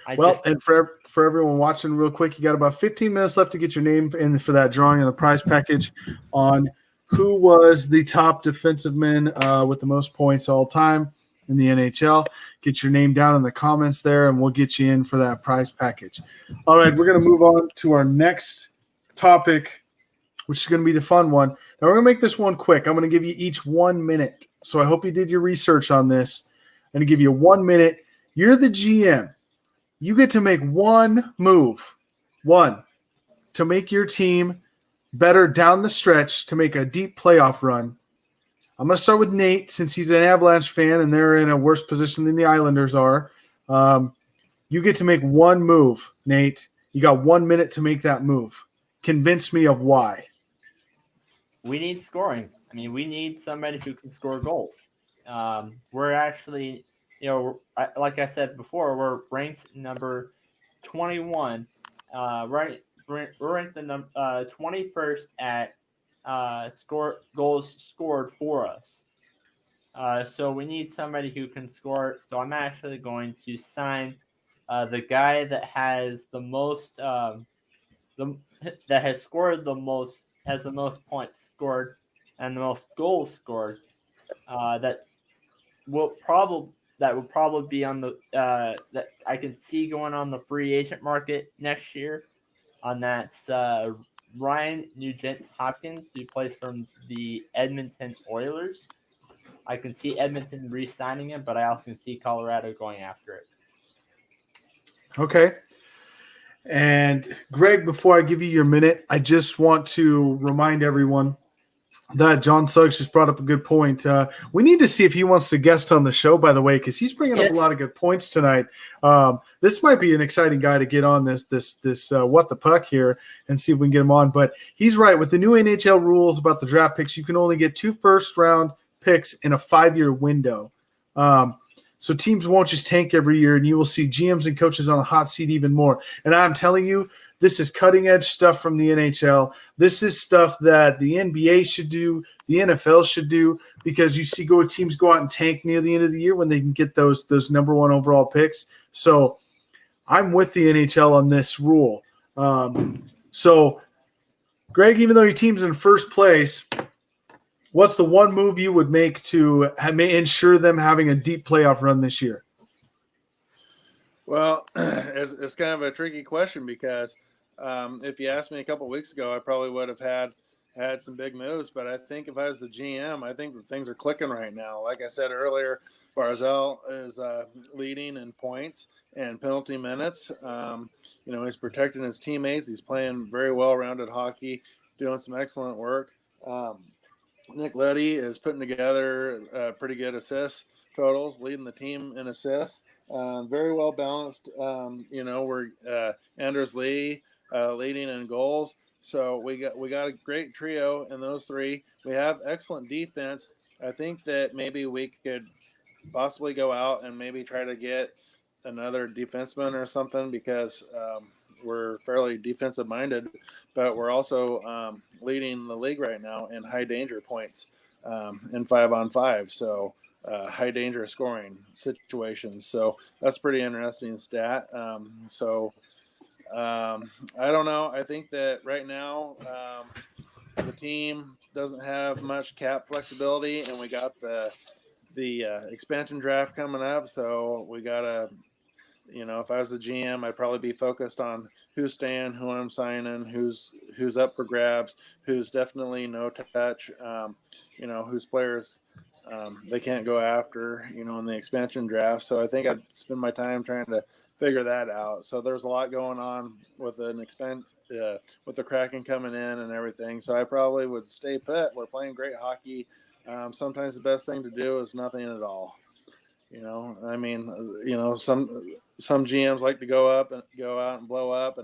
And for everyone watching real quick, you got about 15 minutes left to get your name in for that drawing and the prize package on who was the top defensiveman with the most points all time in the NHL. Get your name down in the comments there, and we'll get you in for that prize package. All right, we're going to move on to our next topic, which is going to be the fun one. Now, we're going to make this one quick. I'm going to give you each 1 minute. So I hope you did your research on this. I'm going to give you 1 minute. You're the GM. You get to make one move, to make your team better down the stretch, to make a deep playoff run. I'm going to start with Nate since he's an Avalanche fan and they're in a worse position than the Islanders are. You get to make one move, Nate. You got 1 minute to make that move. Convince me of why. We need scoring. I mean, we need somebody who can score goals. We're actually – like I said before, we're ranked number 21. We're ranked the 21st at goals scored for us. So we need somebody who can score. So I'm actually going to sign the guy that has the most that has scored the most, has the most points scored and the most goals scored. That will probably be on the that I can see going on the free agent market next year. On that's Ryan Nugent-Hopkins, who plays from the Edmonton Oilers. I can see Edmonton re-signing him, but I also can see Colorado going after it. Okay. And Greg, before I give you your minute, I just want to remind everyone that John Suggs just brought up a good point. We need to see if he wants to guest on the show, by the way, because he's bringing up a lot of good points tonight. This might be an exciting guy to get on this What the Puck here and see if we can get him on. But he's right. With the new NHL rules about the draft picks, you can only get 2 first-round picks in a 5-year window. So teams won't just tank every year, and you will see GMs and coaches on the hot seat even more. And I'm telling you, this is cutting-edge stuff from the NHL. This is stuff that the NBA should do, the NFL should do, because you see teams go out and tank near the end of the year when they can get those number 1 overall picks. So I'm with the NHL on this rule. So, Greg, even though your team's in first place, what's the one move you would make to ensure them having a deep playoff run this year? Well, it's kind of a tricky question because if you asked me a couple of weeks ago, I probably would have had some big moves. But I think if I was the GM, I think things are clicking right now. Like I said earlier, Barzal is leading in points and penalty minutes. He's protecting his teammates. He's playing very well-rounded hockey, doing some excellent work. Nick Leddy is putting together pretty good assist totals, leading the team in assists. Very well balanced. We're Anders Lee leading in goals. So we got a great trio in those three. We have excellent defense. I think that maybe we could possibly go out and maybe try to get another defenseman or something because we're fairly defensive minded, but we're also leading the league right now in high danger points in 5-on-5. So high danger scoring situations. So that's a pretty interesting stat. I don't know. I think that right now the team doesn't have much cap flexibility, and we got the expansion draft coming up. So we got to, if I was the GM, I'd probably be focused on who's staying, who I'm signing, who's up for grabs, who's definitely no touch, whose players they can't go after, in the expansion draft. So I think I'd spend my time trying to figure that out. So there's a lot going on with an with the Kraken coming in and everything. So I probably would stay put. We're playing great hockey. Sometimes the best thing to do is nothing at all. I mean, some GMs like to go out and blow up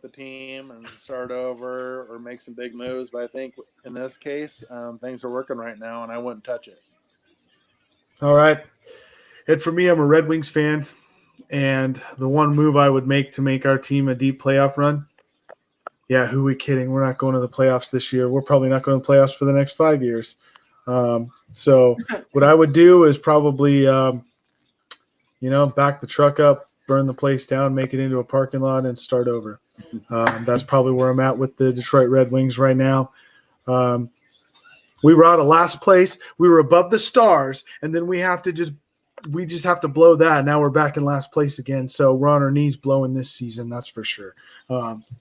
the team and start over or make some big moves. But I think in this case, things are working right now, and I wouldn't touch it. All right. And for me, I'm a Red Wings fan, and the one move I would make to make our team a deep playoff run, yeah, who are we kidding? We're not going to the playoffs this year. We're probably not going to the playoffs for the next 5 years. So what I would do is probably, back the truck up, burn the place down, make it into a parking lot, and start over. That's probably where I'm at with the Detroit Red Wings right now. We were out of last place. We were above the Stars, and then we just have to blow that. Now we're back in last place again. So we're on our knees blowing this season, that's for sure.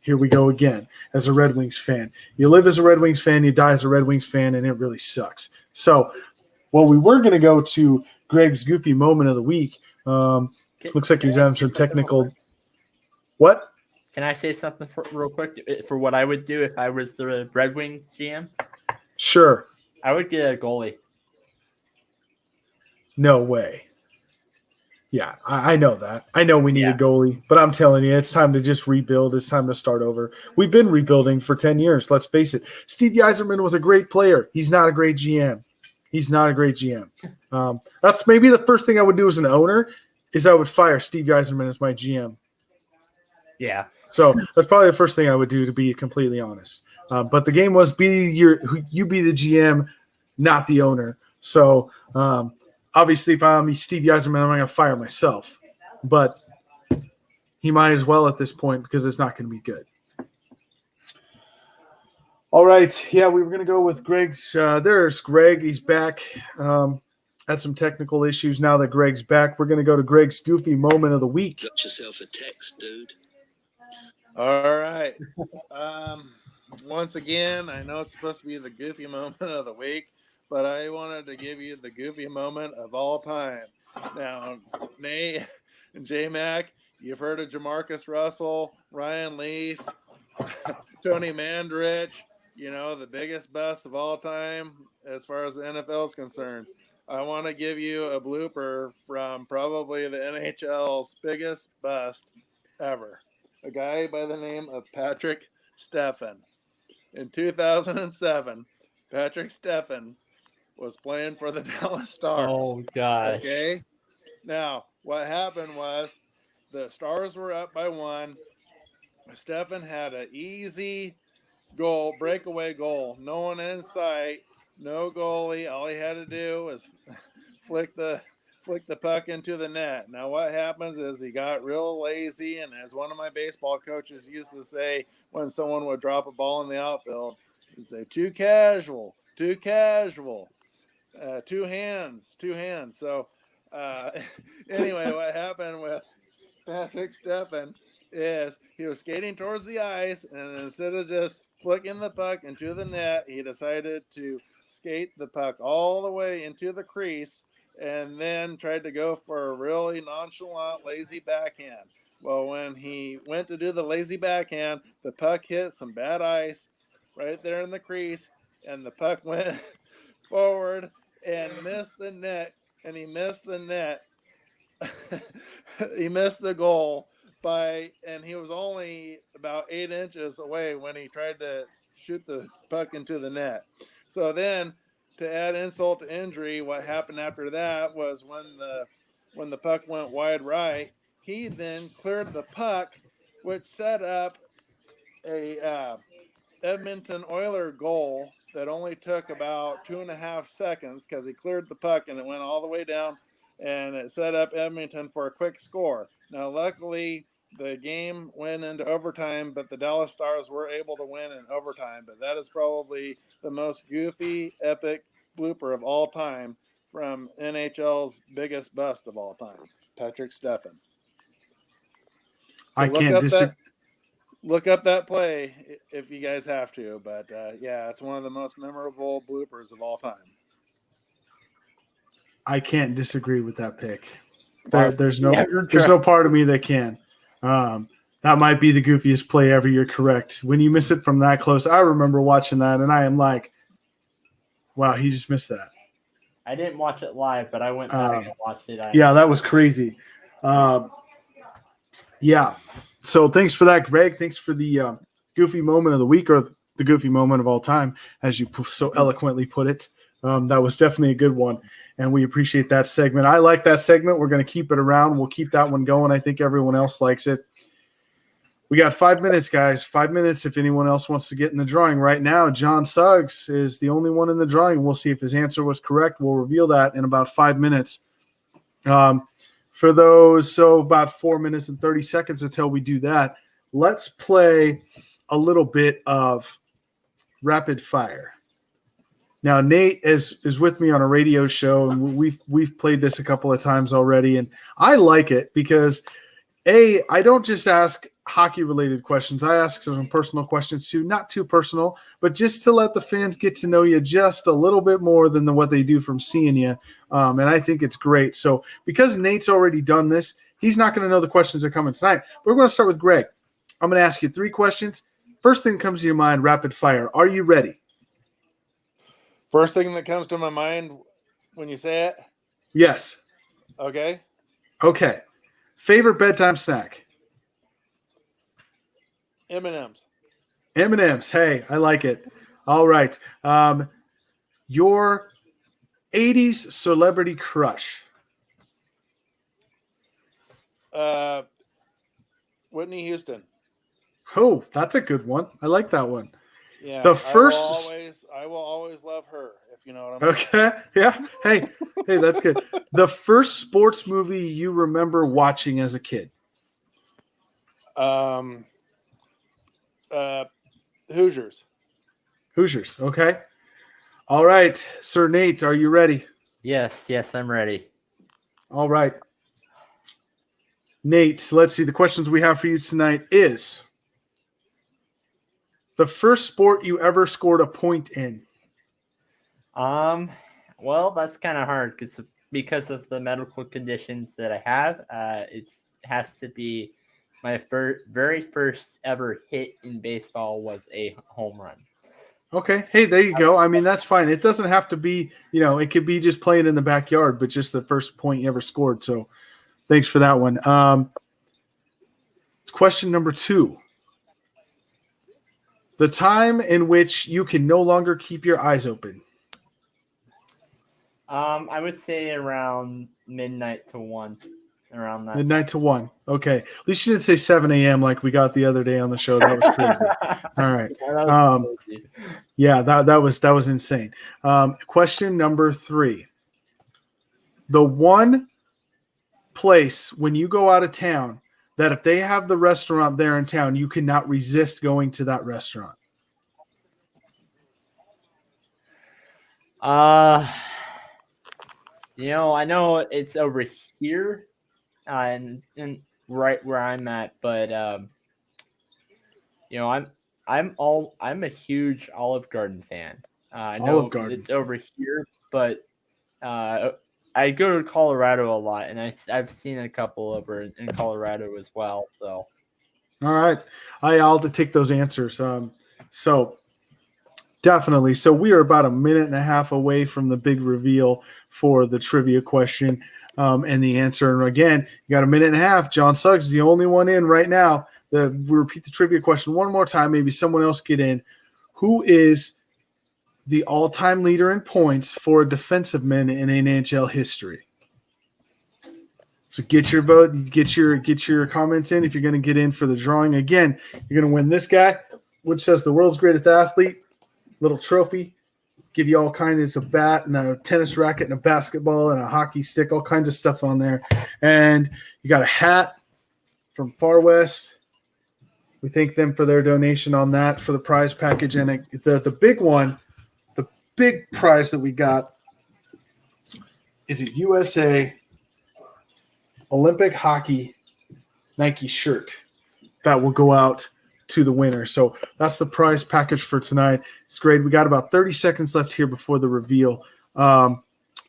Here we go again as a Red Wings fan. You live as a Red Wings fan, you die as a Red Wings fan, and it really sucks. So, we were going to go to Greg's goofy moment of the week. Looks like he's having some technical – what? Can I say something real quick for what I would do if I was the Red Wings GM? Sure. I would get a goalie. No way. Yeah, I know that. I know we need a goalie, but I'm telling you, it's time to just rebuild. It's time to start over. We've been rebuilding for 10 years. Let's face it. Steve Yzerman was a great player. He's not a great GM. That's maybe the first thing I would do as an owner is I would fire Steve Yzerman as my GM. Yeah. So that's probably the first thing I would do, to be completely honest. But the game was you be the GM, not the owner. So obviously, if I'm Steve Yzerman, I'm going to fire myself. But he might as well at this point because it's not going to be good. All right. Yeah, we were going to go with Greg's. There's Greg. He's back. Had some technical issues. Now that Greg's back, we're going to go to Greg's goofy moment of the week. Got yourself a text, dude. All right. Once again, I know it's supposed to be the goofy moment of the week, but I wanted to give you the goofy moment of all time. Now, Nate and J-Mac, you've heard of Jamarcus Russell, Ryan Leaf, Tony Mandrich, the biggest bust of all time as far as the NFL is concerned. I want to give you a blooper from probably the NHL's biggest bust ever. A guy by the name of Patrick Steffen. In 2007, Patrick Steffen was playing for the Dallas Stars. Oh, gosh. Okay? Now, what happened was the Stars were up by 1. Steffen had an easy goal, breakaway goal. No one in sight, no goalie. All he had to do was flick the puck into the net. Now, what happens is he got real lazy, and as one of my baseball coaches used to say when someone would drop a ball in the outfield, he'd say, too casual, two hands. So anyway, what happened with Patrick Steffen is he was skating towards the ice, and instead of just flicking the puck into the net, he decided to skate the puck all the way into the crease and then tried to go for a really nonchalant, lazy backhand. Well, when he went to do the lazy backhand, the puck hit some bad ice right there in the crease, and the puck went forward and missed the net, and he missed the net. He missed the goal and he was only about 8 inches away when he tried to shoot the puck into the net. So then, to add insult to injury, what happened after that was when the puck went wide right, he then cleared the puck, which set up a Edmonton Oiler goal that only took about 2.5 seconds because he cleared the puck and it went all the way down, and it set up Edmonton for a quick score. Now, luckily, the game went into overtime, but the Dallas Stars were able to win in overtime. But that is probably the most goofy, epic blooper of all time from NHL's biggest bust of all time, Patrick Steffen. So I can't disagree. Look up that play if you guys have to. But, yeah, it's one of the most memorable bloopers of all time. I can't disagree with that pick. There's no part of me that can. That might be the goofiest play ever. You're correct. When you miss it from that close, I remember watching that, and I am like, wow, he just missed that. I didn't watch it live, but I went back and watched it. Yeah, that was crazy. Yeah. So thanks for that, Greg. Thanks for the goofy moment of the week, or the goofy moment of all time, as you so eloquently put it. That was definitely a good one, and we appreciate that segment. I like that segment. We're going to keep it around. We'll keep that one going. I think everyone else likes it. We got 5 minutes, guys. 5 minutes if anyone else wants to get in the drawing. Right now, John Suggs is the only one in the drawing. We'll see if his answer was correct. We'll reveal that in about 5 minutes. For those, so about 4 minutes and 30 seconds until we do that, let's play a little bit of rapid fire. Now, Nate is with me on a radio show, and we've played this a couple of times already, and I like it because, I don't just ask hockey-related questions. I ask some personal questions too, not too personal, but just to let the fans get to know you just a little bit more than what they do from seeing you, and I think it's great. So because Nate's already done this, he's not going to know the questions that are coming tonight. We're going to start with Greg. I'm going to ask you 3 questions. First thing that comes to your mind, rapid fire. Are you ready? First thing that comes to my mind when you say it? Yes. Okay. Okay. Favorite bedtime snack? M&M's. M&M's. Hey, I like it. All right. Your 80s celebrity crush? Whitney Houston. Oh, that's a good one. I like that one. Yeah. The first. I will always love her, if you know what I mean. Okay. Yeah. Hey, that's good. The first sports movie you remember watching as a kid? Hoosiers. Hoosiers. Okay. All right. Sir Nate, are you ready? Yes, I'm ready. All right. Nate, let's see. The questions we have for you tonight is the first sport you ever scored a point in. Well, that's kind of hard because of the medical conditions that I have. It has to be my very first ever hit in baseball was a home run. Okay. Hey, there you go. I mean, that's fine. It doesn't have to be, it could be just playing in the backyard, but just the first point you ever scored. So thanks for that one. Question number 2. The time in which you can no longer keep your eyes open. I would say around midnight to 1. Around that. Midnight to 1. Okay. At least you didn't say 7 a.m. like we got the other day on the show. That was crazy. All right. Yeah, that was insane. Question number 3. The one place when you go out of town that if they have the restaurant there in town, you cannot resist going to that restaurant. I know it's over here, and right where I'm at, but I'm a huge Olive Garden fan. I know Olive Garden. It's over here, but I go to Colorado a lot, and I've seen a couple over in Colorado as well. So, all right, I'll take those answers. So definitely. So we are about a minute and a half away from the big reveal for the trivia question and the answer. And again, you got a minute and a half. John Suggs is the only one in right now. We'll repeat the trivia question one more time. Maybe someone else get in. Who is the all-time leader in points for a defensive man in NHL history? So get your vote, get your comments in if you're going to get in for the drawing. Again, you're going to win this guy, which says the world's greatest athlete, little trophy, give you all kinds of bat and a tennis racket and a basketball and a hockey stick, all kinds of stuff on there. And you got a hat from Far West. We thank them for their donation on that for the prize package. And the big one, the big prize that we got is a USA Olympic hockey Nike shirt that will go out to the winner. So that's the prize package for tonight. It's great. We got about 30 seconds left here before the reveal. And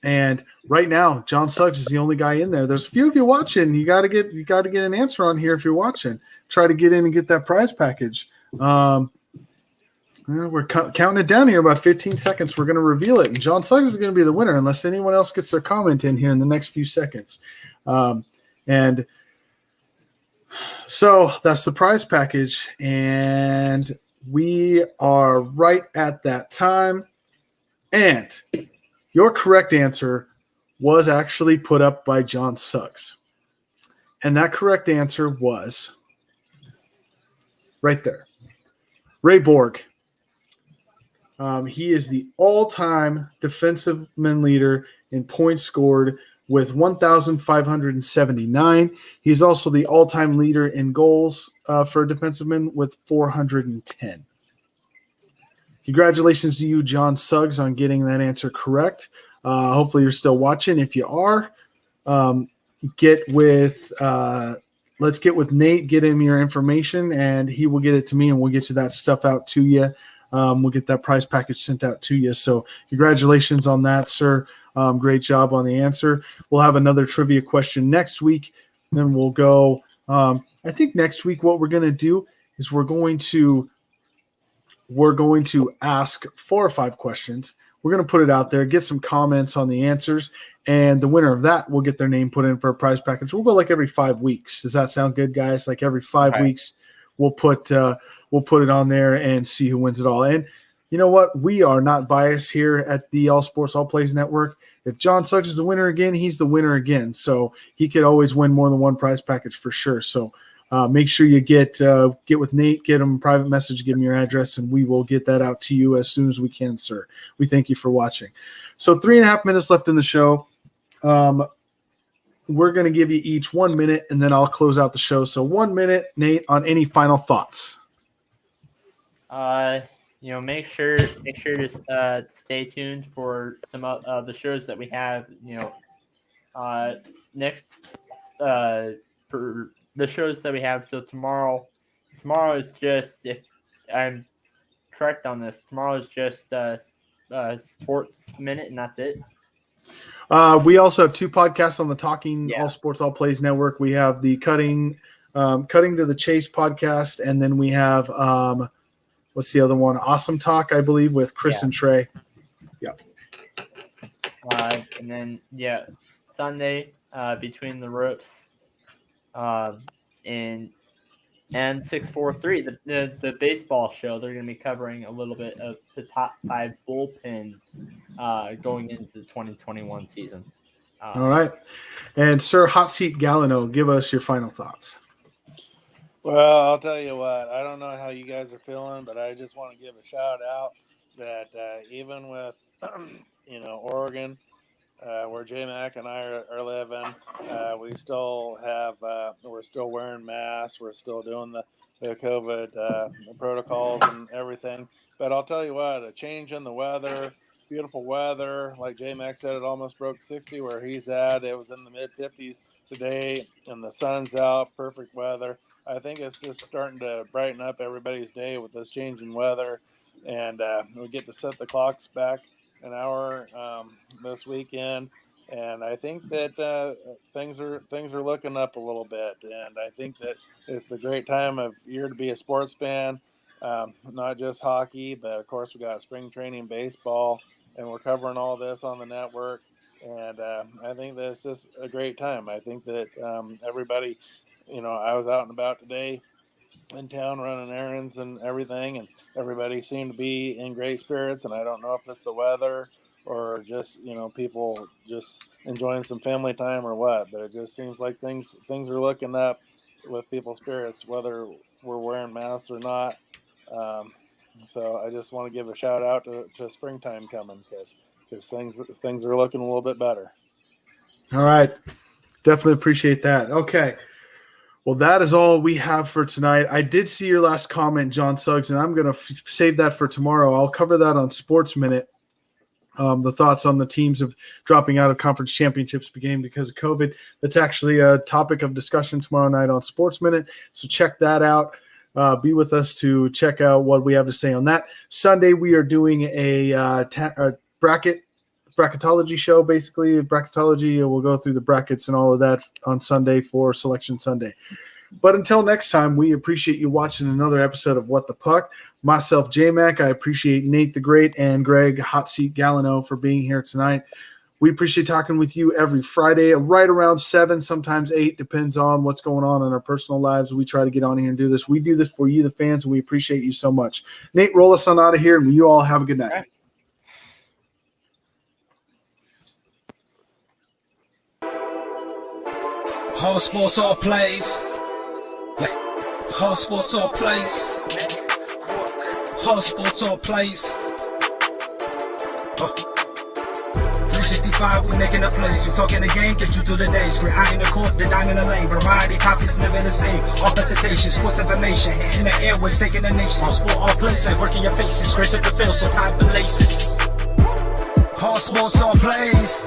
And right now, John Suggs is the only guy in there. There's a few of you watching. You got to get an answer on here if you're watching. Try to get in and get that prize package. We're counting it down here. About 15 seconds. We're going to reveal it, and John Suggs is going to be the winner unless anyone else gets their comment in here in the next few seconds. And so that's the prize package, and we are right at that time. And your correct answer was actually put up by John Suggs. And that correct answer was right there. Ray Borg. He is the all-time defensive-man leader in points scored with 1,579. He's also the all-time leader in goals for a defenseman with 410. Congratulations to you, John Suggs, on getting that answer correct. Hopefully you're still watching. If you are, let's get with Nate, get him your information, and he will get it to me, and we'll get you that stuff out to you. We'll get that prize package sent out to you. So congratulations on that, sir. Great job on the answer. We'll have another trivia question next week. Then we'll go. I think next week what we're going to do is we're going to ask 4 or 5 questions. We're going to put it out there, get some comments on the answers, and the winner of that will get their name put in for a prize package. We'll go like every 5 weeks. Does that sound good, guys? Like every 5 weeks, we'll put it on there and see who wins it all. And you know what? We are not biased here at the All Sports All Plays Network. If John Suggs is the winner again, he's the winner again. So he could always win more than one prize package for sure. So make sure you get with Nate, get him a private message, give him your address, and we will get that out to you as soon as we can, sir. We thank you for watching. So 3.5 minutes left in the show. We're going to give you each 1 minute, and then I'll close out the show. So 1 minute, Nate, on any final thoughts. Make sure to stay tuned for some of the shows that we have. Next for the shows that we have. So tomorrow is just, if I'm correct on this, tomorrow is just Sports Minute, and that's it. We also have 2 podcasts on the Talking All Sports All Plays Network. We have the Cutting to the Chase podcast, and then we have what's the other one? Awesome Talk, I believe, with Chris and Trey. Yep. And then Sunday, Between the Ropes, and 643, the baseball show. They're going to be covering a little bit of the top 5 bullpens going into the 2021 season. All right. And Sir Hot Seat Galliano, give us your final thoughts. Well, I'll tell you what, I don't know how you guys are feeling, but I just want to give a shout out that even with, Oregon, where J-Mac and I are living, we still have, we're still wearing masks. We're still doing the COVID protocols and everything. But I'll tell you what, a change in the weather, beautiful weather. Like J-Mac said, it almost broke 60 where he's at. It was in the mid-50s today, and the sun's out, perfect weather. I think it's just starting to brighten up everybody's day with this change in weather. And we get to set the clocks back an hour this weekend, and I think that things are looking up a little bit, and I think that it's a great time of year to be a sports fan, not just hockey, but of course we got spring training baseball, and we're covering all this on the network, and I think that it's just a great time. I think that everybody, I was out and about today in town running errands and everything, and everybody seemed to be in great spirits, and I don't know if it's the weather or just people just enjoying some family time or what, but it just seems like things are looking up with people's spirits, whether we're wearing masks or not. So I just want to give a shout out to springtime coming, because things are looking a little bit better. All right, definitely appreciate that. Okay. Well, that is all we have for tonight. I did see your last comment, John Suggs, and I'm going to save that for tomorrow. I'll cover that on Sports Minute. The thoughts on the teams of dropping out of conference championships game because of COVID. That's actually a topic of discussion tomorrow night on Sports Minute. So check that out. Be with us to check out what we have to say on that. Sunday, we are doing a bracket bracketology show, basically. Bracketology, we'll go through the brackets and all of that on Sunday for Selection Sunday. But until next time, we appreciate you watching another episode of What the Puck. Myself, J-Mac, I appreciate Nate the Great and Greg Hot Seat Gallino for being here tonight. We appreciate talking with you every Friday, right around 7, sometimes 8, depends on what's going on in our personal lives. We try to get on here and do this. We do this for you, the fans, and we appreciate you so much. Nate, roll us on out of here, and you all have a good night. All sports, all plays. All sports, all plays. All sports, all plays. 365, we making the plays. You talking the game, get you through the days. Great eye in the court, the dime in the lane. Variety, topics, never the same. All presentation, sports information. Hitting the airways, taking the nation. All sport, all plays, like working your faces. Grace up the field, so tie the laces. All sports, all plays.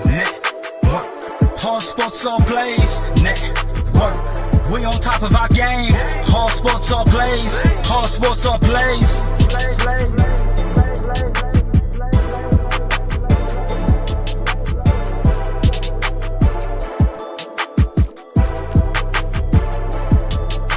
All sports, all plays. Network. We on top of our game. All sports, all plays. All sports, all plays.